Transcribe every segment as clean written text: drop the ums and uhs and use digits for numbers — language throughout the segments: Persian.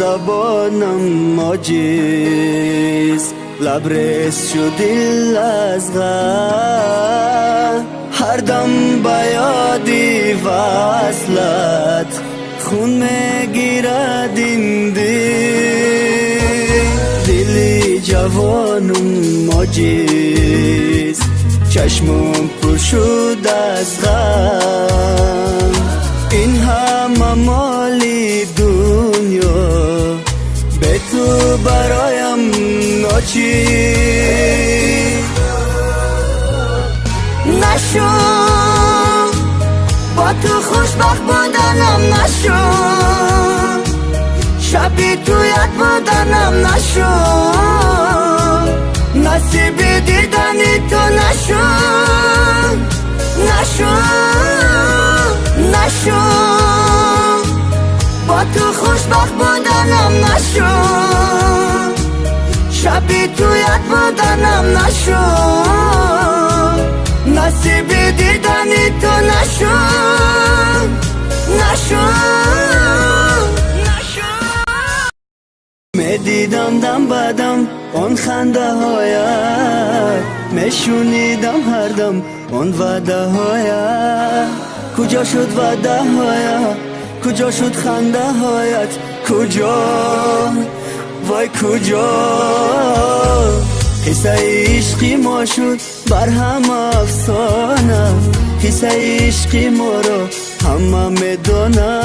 زبانم عاجز، لبریز شد دل از غم. هر دم به یادی وصلت خون میگیرد این دلی جوانم عاجز، چشمم پر شد از غم. این همه مالی دنیا به تو برایم ناچیز. نشو با تو خوشبخت بودنم، نشو شبی تو یاد بودنم، نشو نصیبی دیدنی تو، نشو نشو نشو با تو خوشبخت بودنم، نشو شبی تو یاد بودنم، نشو نصیبی دیدنی تو، نشو نشو میدیدم دم بدم آن خنده هایت، میشونیدم هر دم آن وعده هایت. کجا شد وعده هایت، کجا شد خنده هایت، کجا وای کجا؟ قصه عشقی ما شد بر هم افسانه، قصه عشقی ما را همه میدانه،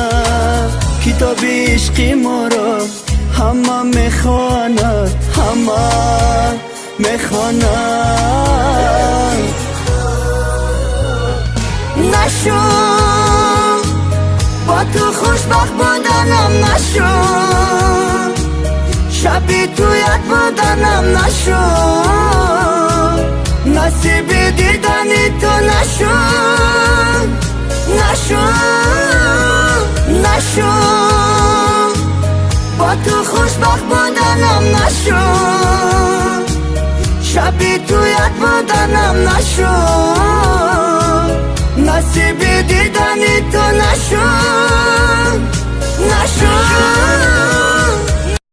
کتاب عشقی ما را همه میخوانه، همه میخوانه. نشو با تو خوشبخت بودنم، نشو شبی تو یاد بودنم، نشو نصیبی دیدنی تو، نشو نشو نشو با تو خوشبخت بودنم، نشو شبی تو یاد بودنم، نشو